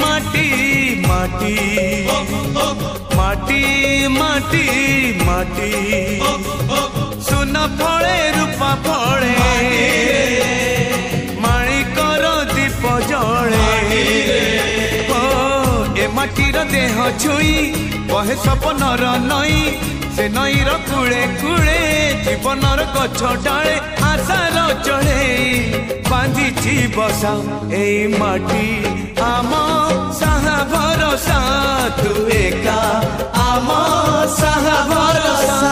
माटी माटी माटी माटी माटी सुन फले रूपा फले माणिकर दीप जले ए माटीर देह छुई बहे सपनर नई से नईर कूले कूले जीवनर गछ डाले आशार चढ़े बांधी बसा ए माटी आम साहा भरोसा तू एका आम साहा भरोसा।